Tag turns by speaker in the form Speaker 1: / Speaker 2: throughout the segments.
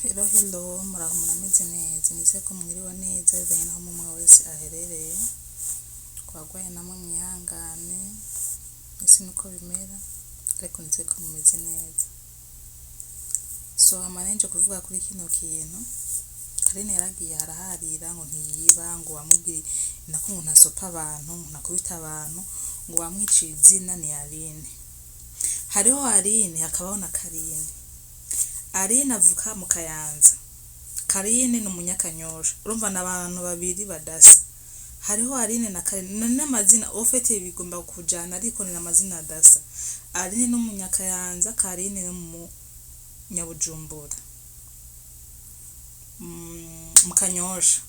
Speaker 1: Hello, muraho murameze neza, nizeye ko mwiriwe neza bivanye naho umwe wese aherereye, kubagwaye namwe mwihangane, ese nuko bimera, ariko nizeye ko mumeze neza. So amanenje kuvuga kuri kino kintu, Karine yaragiye haraharira ngo ntiyiba, ngo wamubwire nako umuntu asopa abantu, umuntu akubita abantu, ngo wamwiciye izina ni Aline. Hariho Aline hakabaho na Karine. Aline avuka mu Kayanza, Karine ni umunyakanyosha, urumva n'abantu babiri badasa. Hariho Aline na Karine, n'amazina ofete bigomba kujana ariko ni amazina adasa. Aline ni umunyakayanza, Karine ni umunyabujumbura, mu Kanyosha.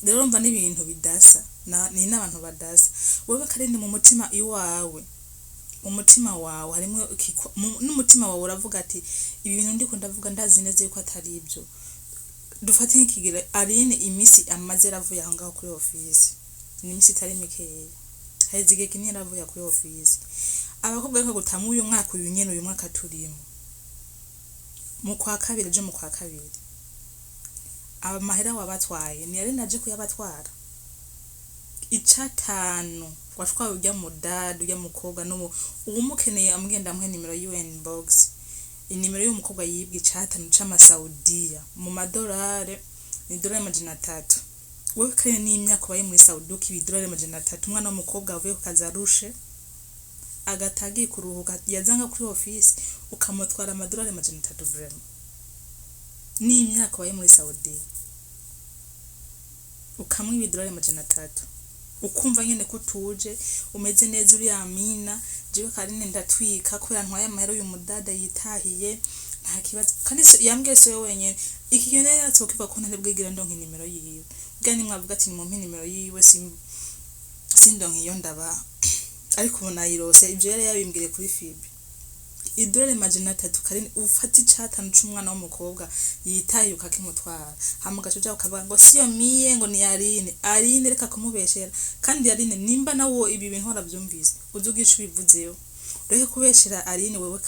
Speaker 1: Rero urumva n'ibintu bidasa, ni n'abantu badasa. Wewe Karine mu mutima iwawe, umutima wawe harimo n'umutima wawe uravuga ati ibi bintu ndiko ndavuga ndazi neza yuko atari ibyo. Dufate nk'ikigira Aline imisi amaze aravuye aho ngaho kuri office, ni imisi itari mikeya, heze igihe kinini aravuye kuri office. Abakobwa ariko gutamu uyu mwaka uyu nyene uyu mwaka turimo mu kwa kabiri je mu kwa kabiri, amahera wabatwaye ni Aline aje kuyabatwara. Icatanu washwaye ujya mu dad ujya mukobwa no umukeneye amugenda amwe nimero UN box, inimero y'umukobwa yibwe icatanu c'ama Saudiya mu madolari, ni dolari majana 3. Wewe Karine ni imyaka baye muri Saudi ukibidolari majana 3, umwana w'umukobwa avuye ku kazi arushe agatagi kuruhuka yazanga kuri office ukamutwara amadolari majana 3 vraiment. Ni imyaka baye muri Saudi ukamwe ibidolari majana 3, ukumva nyene kutuje umeze neza uri Amina. Jewe Karine ndatwika kubera ntwaye amahero y'umudada yitahiye nta kibazo, kandi yambwiye se wenyene iki kintu yatsokiva ko ntari bwigira ndonke nimero yiwe, bwani mwavuga ati ni mu nimero yiwe sindonke iyo ndaba, ariko ubona yirose ivyo yari yabimbwire kuri Fibi. Idolari majana 3 Karine ufata icatanu c'umwana w'umukobwa yitahiye ukakimutwara, hama gacoja ukavuga ngo siyo miye ngo ni Aline. Aline reka kumubeshera, kandi Aline nimba nawo ibi bintu waravyumvise uzugisha bivuzeyo, ureke kubeshera Aline. Wewe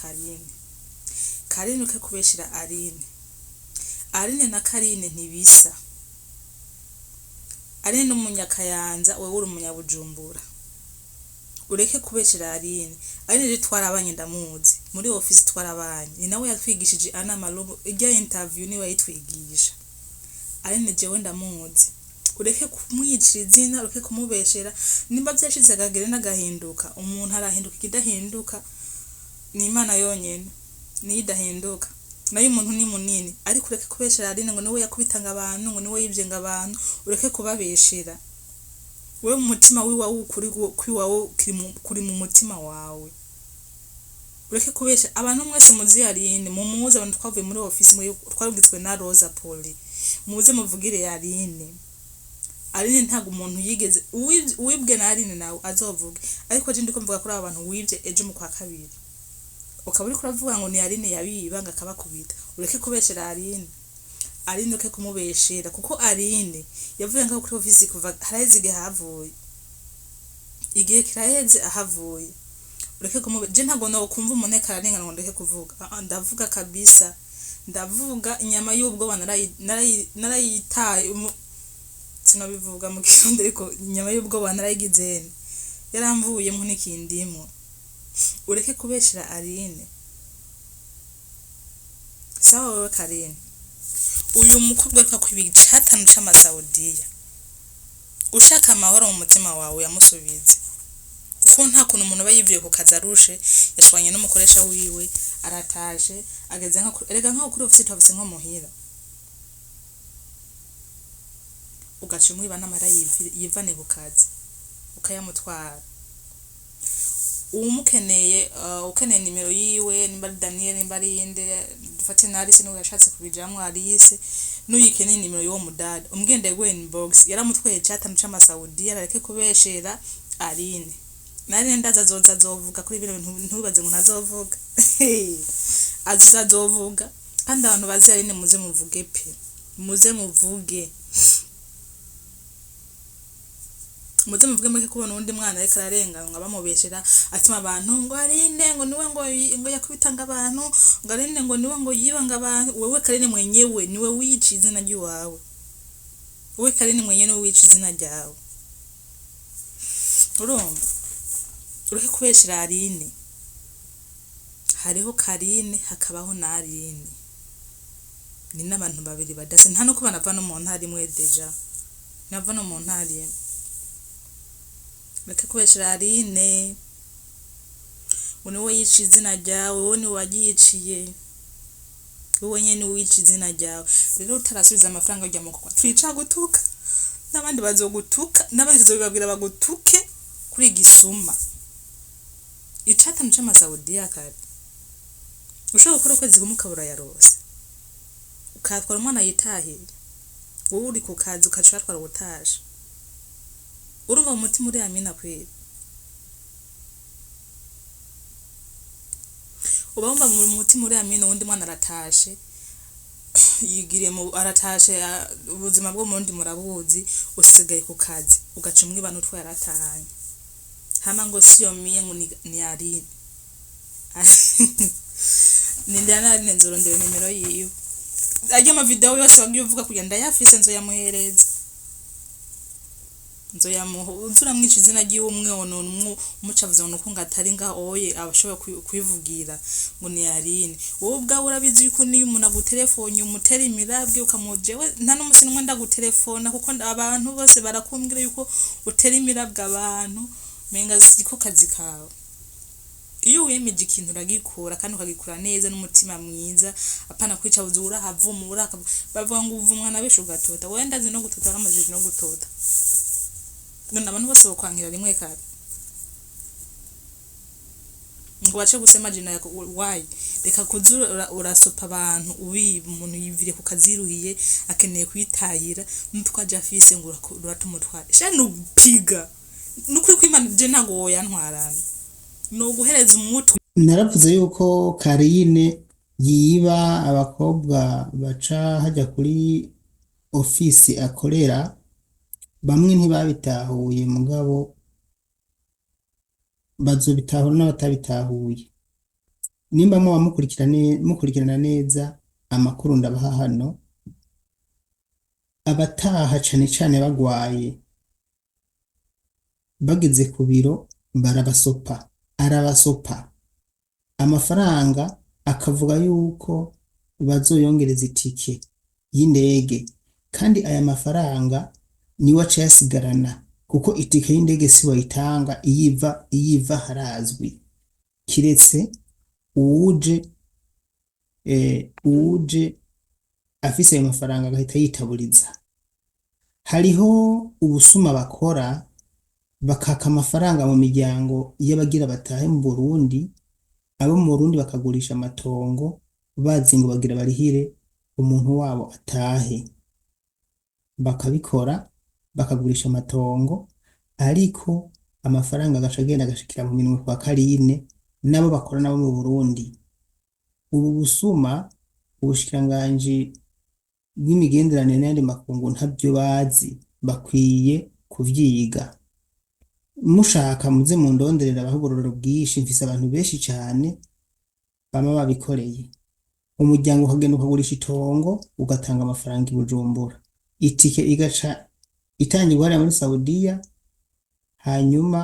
Speaker 1: Karine uke kubeshera Aline. Aline na Karine ntibisa. Aline n'umunyakayanza, wewe uri umunyabujumbura, ureke kubeshera Aline. Aline je twarabanye ndamuzi muri office twarabanye, ni nawe yatwigishije ana marogo ijya interview ni wayitwigisha. Aline jewe ndamuzi, ureke kumwicira izina, ureke kumubeshera. Nimba byashize agagere n'agahinduka, umuntu arahinduka, ikidahinduka ni Imana yonyene ni idahinduka, nayo umuntu ni munini. Ariko ureke kubeshera Aline ngo niwe yakubitanga abantu, ngo niwe yivyenga abantu, ureke kubabeshera. Wewe umutima wiwawe kuri mu mutima wawe, ureke kubesha abantu. Mwese muzi Aline, mumuze abantu twavuye muri office mwe twarugitswe na Rosa Poli, muze muvugire Aline. Aline ntago umuntu yigeze uwibwe na Aline nawe azovuge, ariko je ndiko mvuga kuri abantu wibye ejo mu kwa kabiri ukaburi kuravuga ngo ni Aline yabibanga akabakubita. Ureke kubeshera Aline. Aline uke kumubeshera, kuko Aline yavuye ngaho kuri office kuva haraheze igihe havuye, igihe kiraheze ahavuye. Ureke je ntago no kumva umuntu kararengana ngo ndeke kuvuga, ndavuga kabisa, ndavuga inyama y'ubwo narayitaye sinabivuga mu kirundi, ariko inyama y'ubwo banarayigizene yaramvuyemo n'ikindimo. Ureke kubeshera Aline. Sawa wewe Karine, uyu mukobwa ariko kwibija hatanu c'ama Saudiya, ushaka amahoro mu mutima wawe yamusubize, kuko nta kuntu umuntu bayivuye ku kazi arushe yashwanye n'umukoresha wiwe arataje ageze nko kuri office twavise nko muhira, ugacumwiba n'amara yivane ku kazi ukayamutwara. Umukeneye ukeneye nimero yiwe, nimba Daniel nimba yinde dufate na Alice niwe yashatse kubijamwe Alice, nuyikeneye nimero yo mudada umgende UN box yaramutweye cyatanu c'ama Saudiya. Areke kubeshera Aline. Nari ndaza azovuga kuri bino bintu, ntubibaze ngo ntazovuga azovuga, kandi abantu bazi Aline muze muvuge pe, muze muvuge. muze muvuge muri kubona uwundi mwana ariko ararenganywa bamubeshera atuma abantu ngo Aline ngo niwe ngo yakubitanga abantu ngo Aline ngo niwe ngo yibanga abantu wewe Karine mwenyewe niwe wica izina ry'iwawe wewe Karine mwenyewe niwe wica izina ryawe urumva ureke kubeshera Aline hariho Karine hakabaho na Aline ni n'abantu babiri badase nta no kubana bava no mu ntari mwe deja nava no mu ntari ureke kubeshera Aline niwe yica izina ryawe wowe ni wagiciye wowe nyene wica izina ryawe rero utarasubiza amafaranga ujya mu kwa twica gutuka n'abandi bazogutuka n'abandi bazobibabwira bagutuke kuri gisuma icatanu c'amasaudiya kare ushaka gukora ukwezi kumwe ukabura yarose ukatwara umwana yitahira wowe uri ku kazi ukaca watwara ubutaje urumva mu mutima uri Amina kweli uba wumva mu mutima uri Amina uwundi mwana aratashe yigiriye mu aratashe ubuzima bwo mundi murabuzi usigaye ku kazi ugaca umwibana utwo yaratahanye hama ngo siyo miye ngo ni Aline nindana Aline nzorondera nimero yiwe ajya ama video yose wagiye uvuga kugenda yafise nzoyamuhereza uzura mwica izina ry'iwe umwe ono umucavuze ngo kunga atari nga oye abashoboye kwivugira ngo ni Aline wowe ubwawe urabizi yuko niyo umuntu agutelefone umutera imirabwe ukamujewe nta n'umusi n'umwe ndagutelefona kuko abantu bose barakumbwira yuko utera imirabwe abantu menga ziko kazi kawe iyo wiyemeje ikintu uragikura kandi ukagikura neza n'umutima mwiza apana kwica uzura havumura bavuga ngo uvumwa nabeshe ugatota wenda zino gutota n'amajije no gutota none abantu bose bakwankira rimwe kare ngo bace gusema jina yako why reka kuzura urasopa abantu ubi umuntu yivire ku kaziruhiye akeneye kwitahira n'utwaje afise ngo uratumutwara sha nupiga nukuri kwimana je ntago yantwarana no guhereza umutwe
Speaker 2: naravuze yuko Karine yiba abakobwa baca hajya kuri ofisi akorera bamwe ntibabitahuye mugabo bazobitahura n'abatabitahuye nimba mukurikirana neza amakuru ndabaha hano abataha cane bagwaye bageze ku biro arabasopa amafaranga akavuga yuko bazoyongereza itike y'indege kandi aya mafaranga niwe aca yasigarana kuko itike y'indege si wayitanga iyiva harazwi kiretse uwuje afise ayo mafaranga agahita yitaburiza hariho ubusuma bakora bakaka amafaranga mu miryango y'abagira batahe mu Burundi abo mu Burundi bakagurisha amatongo bazi ngo bagira barihire umuntu wabo atahe bakabikora bakagurisha amatongo ariko amafaranga agashagenda agashikira mu minwe kwa Karine nabo bakora nabo mu Burundi ubu busuma ubushikiranganji bw'imigenderanire n'andi makungu ntabyo bazi bakwiye kuvyiga mushaka muze mu ndonderera abahubororo bwishi mfise abantu benshi cyane bama babikoreye umuryango ukagenda ukagurisha itongo ugatanga amafaranga i Bujumbura itike igaca itangirwa hariya muri Saudiya hanyuma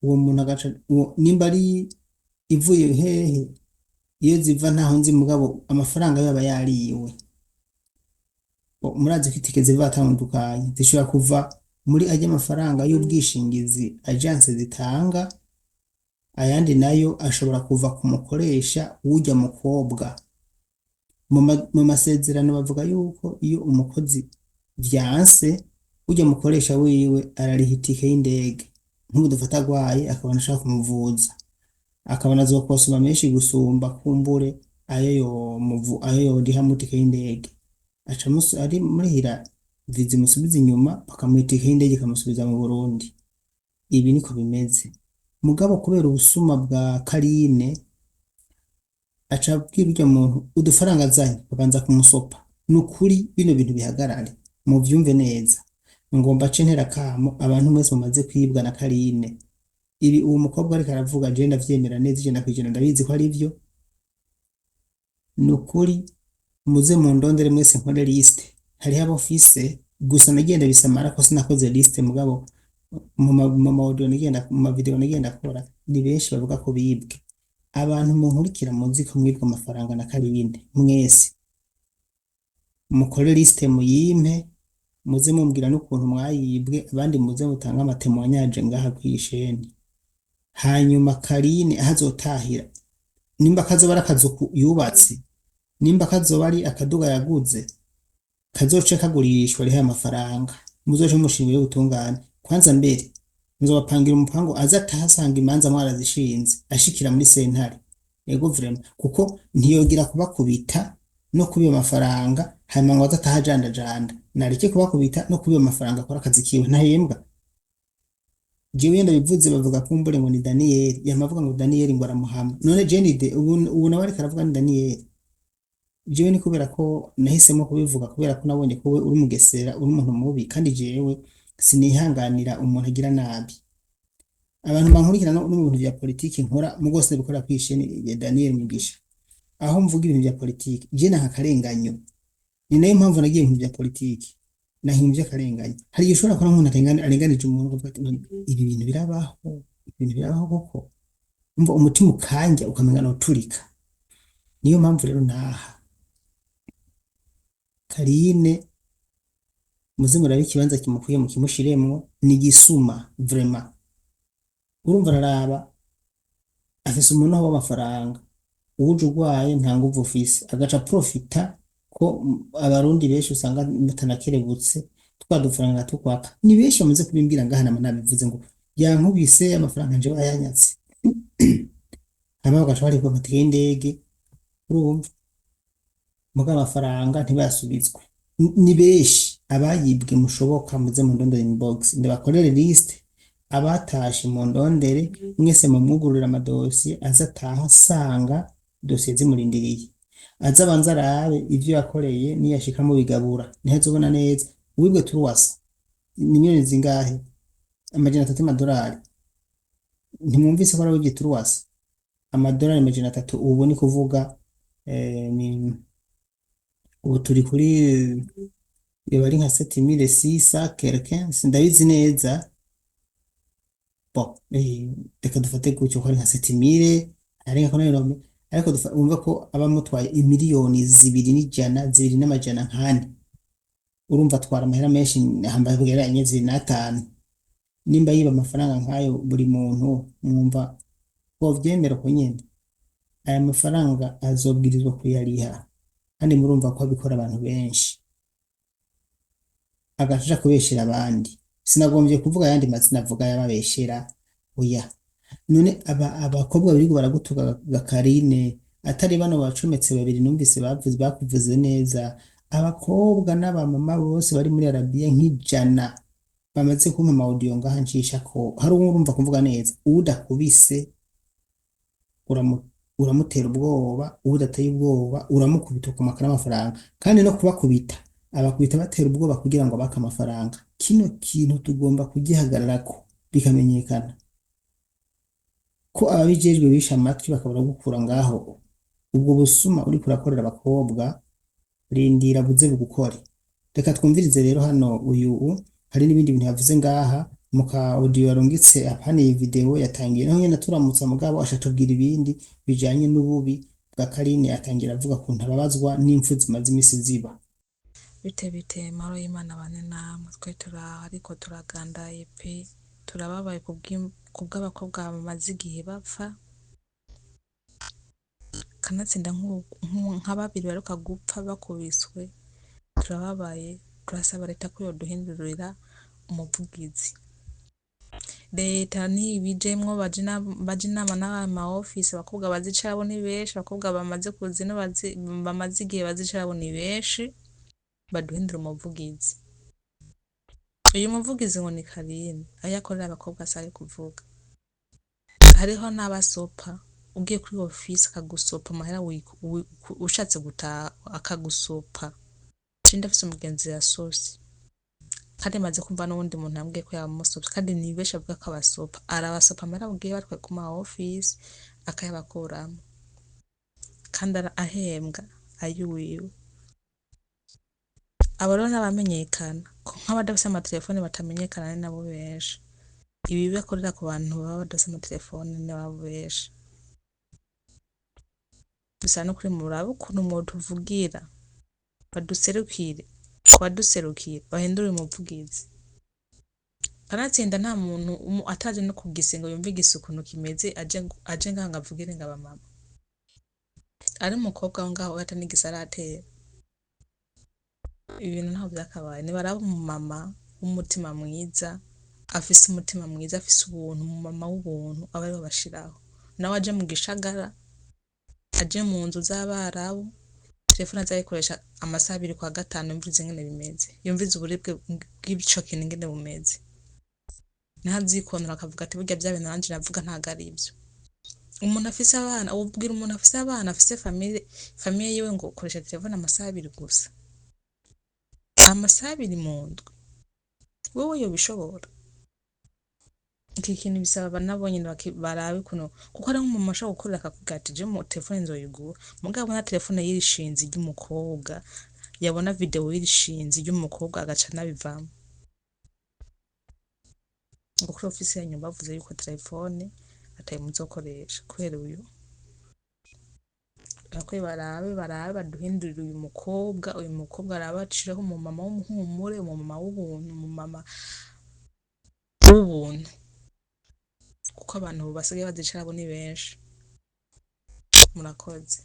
Speaker 2: uwo muntu agaca nimba ari ivuye hehe iyo ziva ntaho nzi mugabo amafaranga yaba yariwe murazi ko itike ziva atandukanye zishobora kuva muri ajya amafaranga y'ubwishingizi agence zitanga ayandi nayo ashobora kuva ku mukoresha w'ujya mukobwa mu masezerano bavuga yuko iyo umukozi vyanse ujya mukoresha wiwe arariha itike y'indege nk'ubu dufata agwaye akabona ashaka kumuvuza akabona azokosoma menshi gusumba kumbure ayo yoriha mu itike y'indege aca ari murihira vizi musubiza inyuma bakamuha itike y'indege ikamusubiza mu Burundi ibi niko bimeze mugabo kubera ubusuma bwa Karine aca abwira urya muntu udufaranga azanye babanza kumusopa nukuri bino bintu bihagarare mu vyumve neza ngomba ce ntera kamo abantu mwese mumaze kwibwa na Karine. Ibi uwo mukobwa ariko aravuga je ndavyemera neza ijana kwijana, ndabizi ko ari vyo. Nukuri muze mu ndondere mwese nkore liste, hariho abo mfise gusa nagenda bisamara ko sinakoze liste mugabo mu audio nigenda mu video nigenda akora ni benshi bavuga ko bibwe. Abantu munkurikira muzi ko mwibwa amafaranga na Karine mwese mukore liste muyimpe, muze mumbwira n'ukuntu mwayibwe, abandi muze mutanga amatemwanyaje ngaha kwisheni. Hanyuma Karine ahazotahira nimba kazoba ari akazu yubatse, nimba kazoba ari akaduga yaguze, kazoce kagurishwa riha amafaranga, muzoce mushimire ubutungane. Kwanza mbere nzobapangira umupango aza atahasanga imanza mwarazishinze ashikira muri sentare. Yego vraiment kuko ntiyogira kubakubita no kubiba amafaranga hanyuma ngo azatahajandajanda, nareke kubakubita no kubiba amafaranga akora akazi kiwe ntahembwa. Jewe yenda bivuze bavuga kumbure ngo ni Daniel, yamavuga ngo Daniel ngo aramuhama. None Jenide ubu nawe ariko aravuga ni Daniel. Jewe ni kubera ko nahisemo kubivuga kubera ko nabonye ko we uri mugesera, uri umuntu mubi, kandi jewe sinihanganira umuntu agira nabi. Abantu bankurikira no mu bintu bya politiki nkora mu gose bikora kwisheni ya Daniel Mugisha. Aho mvuga ibintu bya politiki je na akarenganyo, ni nayo mpamvu nagiye mu bya politiki nahimbye akarenganyo. Hari igihe ushobora kubona umuntu arenganije umuntu ukavuga ati ibi bintu birabaho, ibintu birabaho koko, umva umutima ukanja ukamenya no turika. Niyo mpamvu rero naha Karine muze murabe ikibanza kimukuye mu kimushiremwo, ni gisuma vraiment. Urumva araraba afise umuntu aho amafaranga, uje urwaye nta nguvu ufise, agaca profita ko abarundi benshi usanga mutanakerebutse twadufaranga tukwaka. Ni benshi bamaze kubimbwira ngaha nabivuze ngo yankubise amafaranga nje bayanyatse. Hama bagaca bari ku matike y'indege, urumva muga amafaranga ntibasubizwe. Ni benshi abayibwe mushoboka muze mu ndondere inbox ndabakorere liste, abatashe mu ndondere mwese mu mwugurura amadosiye azataha asanga dosiye zimurindiriye, aza banza arabe ivyo yakoreye niyashika mu bigabura ntihazobona neza. Wibwe turuwasa ni miliyoni zingahe? Amajana 3 amadolari. Ntimwumvise ko ari wibwe turuwasa amadolari amajana 3, ubu ni kuvuga ni ubu turi kuri bari nka 7600 quelqu'un ndabizi neza. Bon, reka dufate gutyo ko ari nka 7000 ari nka none, ariko umva ko abamutwaye imiliyoni 2 n'amajana nkane. Urumva twara amahera menshi hamba bugera nyezi 5. Nimba yiba amafaranga nkayo buri muntu mwumva ko vyemera ko nyene aya mafaranga azobwirizwa kuyariha, kandi murumva ko abikora abantu benshi agashaka kubeshera abandi. Sinagombye kuvuga yandi mazina avuga yababeshera oya. None abakobwa biri baragutuka Karine atari bano bacometse babiri numvise bakuvuze neza. Abakobwa n'abamama bose bari muri Arabia nk'ijana bamaze kumpa audio ngaha ncisha ko hari urumva kuvuga neza. Udakubise uramutera ubwoba, udateye ubwoba uramukubita ku makara amafaranga, kandi no kubakubita abakubita batera ubwoba kugira ngo baka amafaranga. Kino kintu tugomba kugihagararako bikamenyekana ko ababijejwe bisha amatwi bakabura gukura ngaho. Ubwo busuma uri kurakorera abakobwa rindira buze bugukore. Reka twumvirize rero hano uyu hari n'ibindi bintu yavuze ngaha muka audio yarungitse apane iyi video yatangiye naho nyene turamutsa mugabo ashatubwira ibindi bijanye n'ububi bwa Karine. Atangira avuga ko ntababazwa n'impfu zimaze imisi ziba.
Speaker 1: Bite maro y'Imana bane namwe, twe ariko turagandaye pe, turababaye kubw'abakobwa bamaze igihe bapfa, kanatsinda nka babiri baruka gupfa bakubiswe. Turababaye, turasaba leta ko yoduhindurira umuvugizi. Leta ntibijemwo baje inama n'ama office, abakobwa bazicarabo ni benshi, abakobwa bamaze kuzino bamaze igihe bazicarabo ni benshi, baduhindura umuvugizi. Uyu muvugizi ngo ni Karine ayakorera abakobwa asari kuvuga. Hariho n'abasopa ugiye kuri office akagusopa amahera ushatse gutaha akagusopa. Cinda afise umugenzi ya sosi kandi maze kumva n'uwundi muntu yambwiye ko yamusopye kandi ni benshi avuga ko abasopa arabasopa amara abwiye batwaye ku ma office akayabakuramo kandi ahembwa ayuwiwe. Abo rero n'abamenyekana ko nk'abadafise amatelefone batamenyekana ni nabo benshi, ibi bibakorera ku bantu baba badafise amatelefone ni nabo benshi. Bisa no kuri murabe ukuntu mwotuvugira baduserukire baduserukire bahindure umuvugizi. Kanatsinda nta muntu ataje no kugise ngo yumve igisukuntu kimeze aje nganga avugire ngaba mama ari umukobwa ngaho atanigisa aratera. Ibintu ntaho byakabaye ni baraba umumama w'umutima mwiza afise umutima mwiza afise ubuntu umumama w'ubuntu abari babashiraho nawe aje mu gishagara aje mu nzu z'abarabu telefone azayikoresha amasaha 2 kwa gatanu yumvize ngene bimeze yumvize uburibwe bw'ibico kintu ngene bumeze ntazikonora akavuga ati burya byabe nanje navuga ntago ari ibyo. Umuntu afise abana ubwira umuntu afise abana afise famille yiwe ngo ukoresha telefone amasaha 2 gusa amasaha 2 mu ndwi wowe yo bishobora. Iki kintu bisaba nabonye barabe kuno kuko ari nk'umuntu ashaka gukorera akakugatije mu telefone nzoyigura mugabo na telefone yirishinze ry'umukobwa yabona video yirishinze ry'umukobwa agaca nabivamo ngo kuri office yanyu bavuze yuko telefone ataye muzokoresha kubera uyu nakwe barabe baduhindurira uyu mukobwa arabacireho mu mama w'umuhumure mu mama w'ubuntu mu mama w'ubuntu kuko abantu basigaye bazicara abo ni benshi. Murakoze.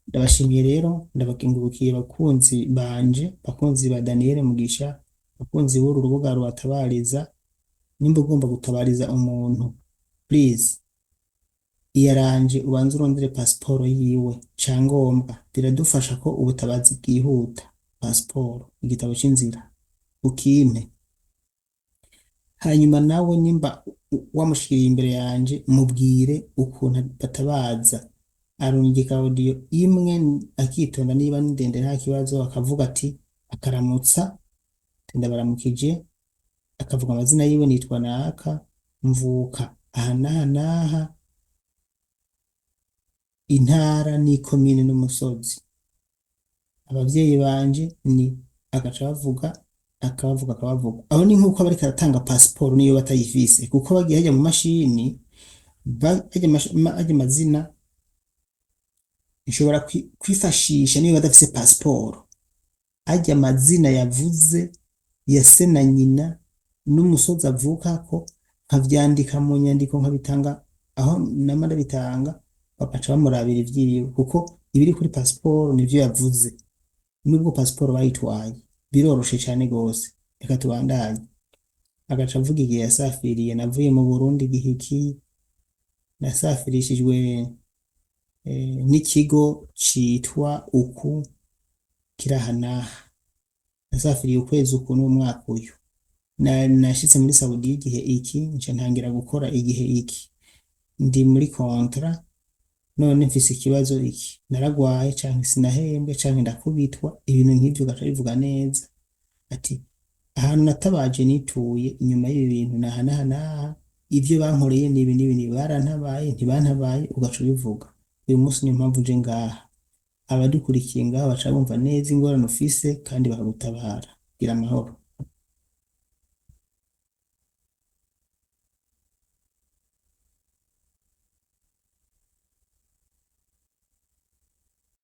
Speaker 2: Ndabashimiye rero ndabakengurukiye bakunzi banje bakunzi ba Daniel Mugisha bakunzi b'uru rubuga rubatabariza nimba ugomba gutabariza umuntu please iyaranje ubanze urondere passport yiwe cangombwa biradufasha ko ubutabazi bwihuta passport igitabo c'inzira ukimpe hanyuma nawe nimba wamushiriye imbere yanje mubwire ukuntu batabaza arungika audio imwe akitonda niba ndende nta kibazo akavuga ati akaramutsa tenda baramukije akavuga amazina yiwe nitwa naka mvuka aha intara ni komine n'umusozi abavyeyi banje ni agaca akabavuga aho ni nkuko bari karatanga passport niyo batayifise kuko bagiye hajya mu mashini hajya amazina ishobora kwifashisha niyo badafise passport hajya amazina yavuze ya se na nyina n'umusozi avukako nkavyandika mu nyandiko nkabitanga aho namara bitanga bakaca bamurabira ivyiwe kuko ibiri kuri passport nivyo yavuze nubwo passport bayitwaye biroroshe cyane gose. Reka tubandanye agaca avuga igihe yasafiriye navuye mu Burundi gihiki nasafirishijwe n'ikigo citwa uku kirahana nasafiriye ukwezi uku n'umwaka uyu nashitse muri Saudi igihe iki nce ntangira gukora igihe iki ndi muri kontra none mfise ikibazo iki naragwaye canke sinahembwe canke ndakubitwa ibintu nk'ivyo gaca bivuga neza ati ahantu natabaje nituye inyuma y'ibi bintu naha ivyo bankoreye nibi barantabaye ntibantabaye ugaca bivuga uyu munsi niyo mpamvu nje ngaha abadukurikiye ngaha baca bumva neza ingorane ufise kandi bakagutabara gira amahoro.